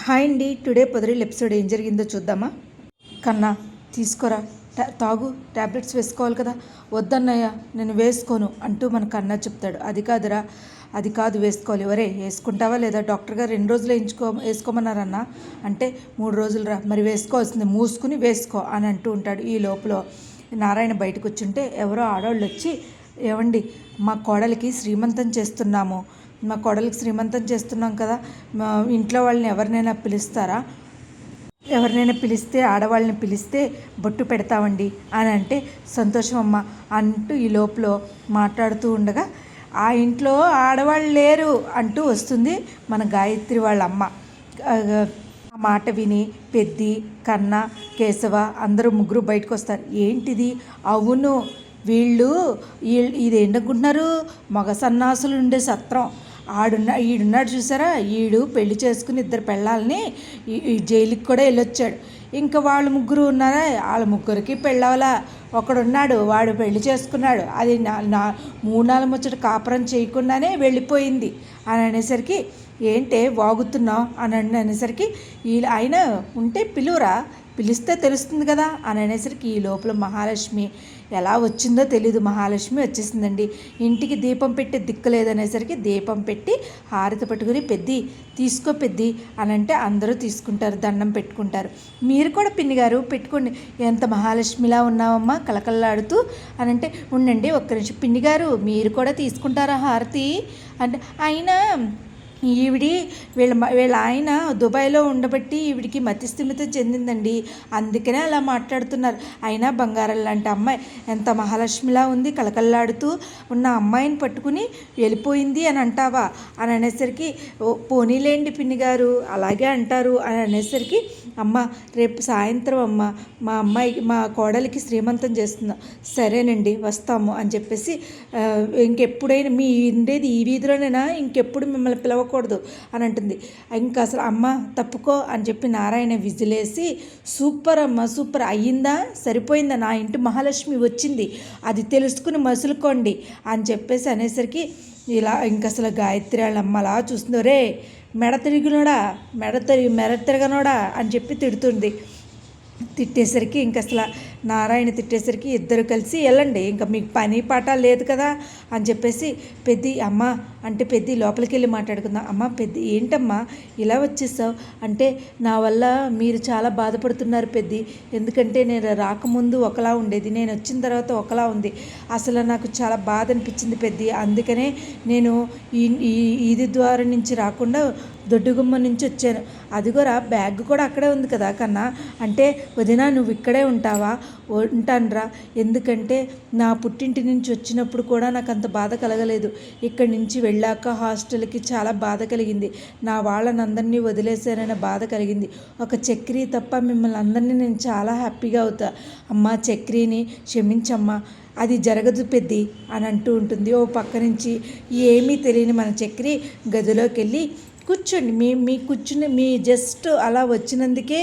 Hi అండి. Today పొదరిల్ episode ఏం జరిగిందో చూద్దామా? కన్నా తీసుకోరా, తాగు, ట్యాబ్లెట్స్ వేసుకోవాలి కదా. వద్దన్నయ్య నేను వేసుకోను అంటూ మన కన్నా చెప్తాడు. అది కాదురా, అది కాదు వేసుకోవాలి. ఎవరే వేసుకుంటావా లేదా? డాక్టర్ గారు 2 రోజులు వేసుకోమన్నారన్నా. అంటే 3 రోజులు రా, మరి వేసుకోవాల్సింది మూసుకుని వేసుకో అని అంటూ ఉంటాడు. ఈ లోపల నారాయణ బయటకు వచ్చుంటే ఎవరో ఆడవాళ్ళు వచ్చి, ఏవండి మా కోడలికి శ్రీమంతం చేస్తున్నాము, మా కోడలికి శ్రీమంతం చేస్తున్నాం కదా, మా ఇంట్లో వాళ్ళని ఎవరినైనా పిలుస్తారా, ఎవరినైనా పిలిస్తే ఆడవాళ్ళని పిలిస్తే బొట్టు పెడతామండి అని అంటే, సంతోషం అమ్మ అంటూ ఈ లోపల మాట్లాడుతూ ఉండగా ఆ ఇంట్లో ఆడవాళ్ళు లేరు అంటూ వస్తుంది మన గాయత్రి వాళ్ళ అమ్మ. ఆ మాట విని పెద్ది, కన్న, కేశవ అందరూ ముగ్గురు బయటకు వస్తారు. ఏంటిది? అవును, వీళ్ళు ఇది ఏంటనుకుంటున్నారు, మగ సన్నాసులు ఉండే సత్రం. ఈడున్నాడు చూసారా, ఈడు పెళ్లి చేసుకుని 2 పెళ్ళాలని ఈ జైలుకి కూడా వెళ్ళొచ్చాడు. ఇంకా వాళ్ళు ముగ్గురు ఉన్నారా, వాళ్ళ ముగ్గురికి పెళ్ళవలా. ఒకడున్నాడు, వాడు పెళ్లి చేసుకున్నాడు, అది 3-4 ముచ్చట కాపురం చేయకుండానే వెళ్ళిపోయింది అని అనేసరికి, ఏంటే వాగుతున్నావు అని అనేసరికి, ఆయన ఉంటే పిలువురా, పిలిస్తే తెలుస్తుంది కదా అని అనేసరికి ఈ లోపల మహాలక్ష్మి ఎలా వచ్చిందో తెలీదు. మహాలక్ష్మి వచ్చేసిందండి. ఇంటికి దీపం పెట్టి దిక్కులేదనేసరికి దీపం పెట్టి హారతి పట్టుకుని, పెద్ది తీసుకో పెద్ది అని అంటే అందరూ తీసుకుంటారు, దండం పెట్టుకుంటారు. మీరు కూడా పిన్ని గారు పెట్టుకోండి, ఎంత మహాలక్ష్మిలా ఉన్నావమ్మా కలకల్లాడుతూ అని అంటే, ఉండండి ఒక్క నిమిషం పిన్ని గారు మీరు కూడా తీసుకుంటారా హారతి అంటే, అయినా వీళ్ళ ఆయన దుబాయ్లో ఉండబట్టి ఈవిడికి మతిస్థిమితం చెందిందండి, అందుకనే అలా మాట్లాడుతున్నారు. అయినా బంగారం లాంటి అమ్మాయి ఎంత మహాలక్ష్మిలా ఉంది, కలకల్లాడుతూ ఉన్న అమ్మాయిని పట్టుకుని వెళ్ళిపోయింది అని అంటావా అని అనేసరికి, పోనీలేండి పిన్ని గారు అలాగే అంటారు అని అనేసరికి, అమ్మ రేపు సాయంత్రం అమ్మ మా అమ్మాయికి మా కోడలికి శ్రీమంతం చేస్తున్నాం. సరేనండి వస్తాము అని చెప్పేసి, ఇంకెప్పుడైనా మీ ఉండేది ఈ వీధిలోనైనా, ఇంకెప్పుడు మిమ్మల్ని పిలవకూడదు అని అంటుంది. ఇంకా అసలు అమ్మ తప్పుకో అని చెప్పి నారాయణ విజిలేసి, సూపర్ అమ్మ సూపర్, అయ్యిందా సరిపోయిందా, నా ఇంటి మహాలక్ష్మి వచ్చింది, అది తెలుసుకుని మసులుకోండి అని చెప్పేసి అనేసరికి, ఇలా ఇంక అసలు గాయత్రి వాళ్ళ అమ్మ అలా చూస్తుందో, రే మెడ తిరగనోడా అని చెప్పి తిడుతుంది. తిట్టేసరికి ఇంక అసలు నారాయణ తిట్టేసరికి ఇద్దరు కలిసి, వెళ్ళండి ఇంకా మీకు పని పాట లేదు కదా అని చెప్పేసి, పెద్ది అమ్మ అంటే పెద్ది లోపలికి వెళ్ళి మాట్లాడుకుందాం. అమ్మ పెద్ది ఏంటమ్మా ఇలా వచ్చేసావు అంటే, నా వల్ల మీరు చాలా బాధపడుతున్నారు పెద్ది, ఎందుకంటే నేను రాకముందు ఒకలా ఉండేది, నేను వచ్చిన తర్వాత ఒకలా ఉంది, అసలు నాకు చాలా బాధ అనిపించింది పెద్ది, అందుకనే నేను ఈది ద్వారం నుంచి రాకుండా దొడ్డుగుమ్మ నుంచి వచ్చాను. అదిగోరా బ్యాగ్ కూడా అక్కడే ఉంది కదా కన్నా అంటే, వదినా నువ్వు ఇక్కడే ఉంటావా? ఉంటానురా, ఎందుకంటే నా పుట్టింటి నుంచి వచ్చినప్పుడు కూడా నాకు అంత బాధ కలగలేదు, ఇక్కడి నుంచి వెళ్ళాక హాస్టల్కి చాలా బాధ కలిగింది, నా వాళ్ళని అందరినీ వదిలేశాననే బాధ కలిగింది, ఒక చక్రి తప్ప మిమ్మల్ని అందరినీ నేను చాలా హ్యాపీగా అవుతా. అమ్మ చక్రిని క్షమించమ్మా, అది జరగదు పెద్ది అని అంటూ ఉంటుంది. ఓ పక్క నుంచి ఏమీ తెలియని మన చక్రి గదిలోకి వెళ్ళి, కూర్చోండి, మీ కూర్చుని మీ జస్ట్ అలా వచ్చినందుకే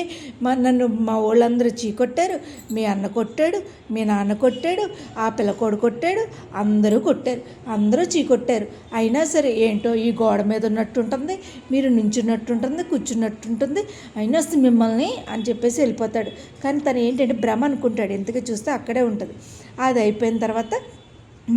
నన్ను మా వాళ్ళందరూ చీకొట్టారు, మీ అన్న కొట్టాడు, మీ నాన్న కొట్టాడు, ఆ పిల్లకోడు కొట్టాడు, అందరూ కొట్టారు, అందరూ చీకొట్టారు, అయినా సరే ఏంటో ఈ గోడ మీద ఉన్నట్టుంటుంది, మీరు నించున్నట్టుంటుంది, కూర్చున్నట్టుంటుంది, అయినా వస్తే మిమ్మల్ని అని చెప్పేసి వెళ్ళిపోతాడు. కానీ తను ఏంటంటే భ్రమ అనుకుంటాడు, ఎందుకు చూస్తే అక్కడే ఉంటుంది. అది అయిపోయిన తర్వాత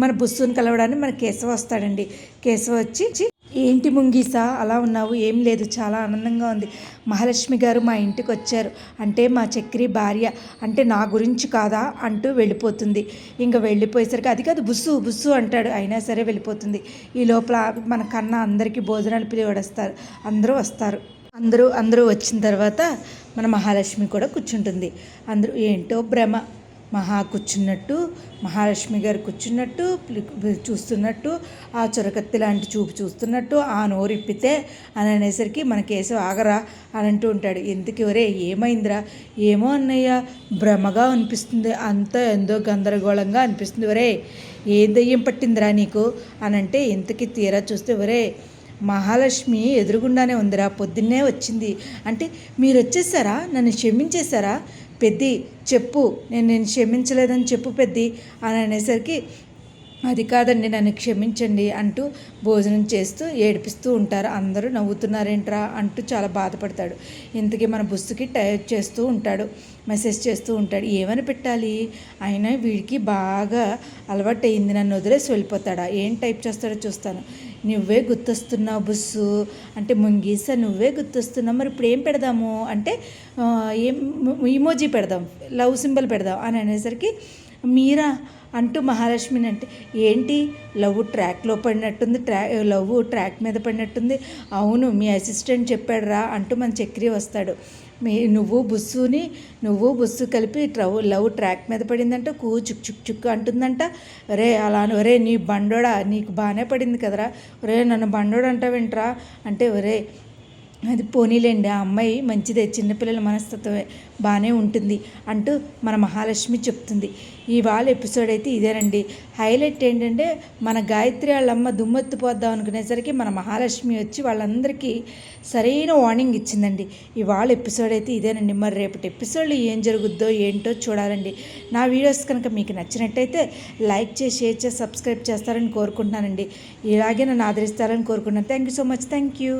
మన బుస్సుని కలవడానికి మన కేశవ వస్తాడండి. కేశవ వచ్చి, ఏంటి ముంగీసా అలా ఉన్నావు? ఏం లేదు, చాలా ఆనందంగా ఉంది, మహాలక్ష్మి గారు మా ఇంటికి వచ్చారు అంటే మా చక్రి భార్య అంటే నా గురించి కాదా అంటూ వెళ్ళిపోతుంది. ఇంకా వెళ్ళిపోయేసరికి, అది కాదు బుస్సు బుస్సు అంటాడు, అయినా సరే వెళ్ళిపోతుంది. ఈ లోపల మన కన్నా అందరికీ భోజనాలు పిలివడస్తారు, అందరూ వస్తారు. అందరూ వచ్చిన తర్వాత మన మహాలక్ష్మి కూడా కూర్చుంటుంది. అందరూ ఏంటో భ్రమ, కూర్చున్నట్టు మహాలక్ష్మి గారు కూర్చున్నట్టు చూస్తున్నట్టు, ఆ చొరకత్తి లాంటి చూపు చూస్తున్నట్టు, ఆ నోరిప్పితే అని అనేసరికి మన కేసు ఆగరా అని అంటూ ఉంటాడు. ఎందుకు ఒరే ఏమైందిరా? ఏమో అన్నయ్య భ్రమగా అనిపిస్తుంది, అంతా ఎంతో గందరగోళంగా అనిపిస్తుంది, ఒరే ఏ దయ్యం పట్టిందిరా నీకు అని అంటే, ఇంతకీ తీరా చూస్తే, ఒరే మహాలక్ష్మి ఎదురుగుండానే ఉందిరా, పొద్దున్నే వచ్చింది అంటే, మీరు వచ్చేసారా, నన్ను క్షమించేశారా పెద్ది, చెప్పు నేను క్షమించలేదని చెప్పు పెద్ది అని అనేసరికి, అది కాదండి నన్ను క్షమించండి అంటూ భోజనం చేస్తూ ఏడిపిస్తూ ఉంటారు. అందరూ నవ్వుతున్నారేంట్రా అంటూ చాలా బాధపడతాడు. ఇంతకీ మన బుస్సుకి టైప్ చేస్తూ ఉంటాడు, మెసేజ్ చేస్తూ ఉంటాడు. ఏమని పెట్టాలి, అయినా వీడికి బాగా అలవాటు అయింది, నన్ను వదిలేసి వెళ్ళిపోతాడా, ఏం టైప్ చేస్తాడో చూస్తాను. నువ్వే గుర్తొస్తున్నావు బుస్సు అంటే, ముంగీస నువ్వే గుర్తొస్తున్నావు, మరి ఇప్పుడు ఏం పెడదాము అంటే ఏం ఇమోజీ పెడదాం, లవ్ సింబల్ పెడదాం అని అనేసరికి మీరా అంటూ మహాలక్ష్మిని అంటే, ఏంటి లవ్ ట్రాక్లో పడినట్టుంది, లవ్ ట్రాక్ మీద పడినట్టుంది, అవును మీ అసిస్టెంట్ చెప్పాడురా అంటూ మన చక్రి వస్తాడు. నువ్వు బుస్సు కలిపి లవ్ ట్రాక్ మీద పడిందంట, చుక్ చుక్ చుక్ అంటుందంట. రే అలా ఒరే నీ బండోడా నీకు బాగానే పడింది కదరా, ఒరే నన్ను బండోడు అంటావేంట్రా అంటే, ఒరే అది పోనీలేండి, ఆ అమ్మాయి మంచిదే, చిన్నపిల్లల మనస్తత్వమే, బాగానే ఉంటుంది అంటూ మన మహాలక్ష్మి చెప్తుంది. ఇవాళ ఎపిసోడ్ అయితే ఇదేనండి. హైలైట్ ఏంటంటే, మన గాయత్రి వాళ్ళమ్మ దుమ్మెత్తిపోద్దాం అనుకునేసరికి మన మహాలక్ష్మి వచ్చి వాళ్ళందరికీ సరైన వార్నింగ్ ఇచ్చిందండి. ఇవాళ ఎపిసోడ్ అయితే ఇదేనండి. మరి రేపటి ఎపిసోడ్లో ఏం జరుగుద్దో ఏంటో చూడాలండి. నా వీడియోస్ కనుక మీకు నచ్చినట్టయితే లైక్ చేసి, షేర్ చేసి, సబ్స్క్రైబ్ చేస్తారని కోరుకుంటున్నానండి. ఇలాగే నన్ను ఆదరిస్తారని కోరుకుంటున్నాను. Thank you so much. Thank you.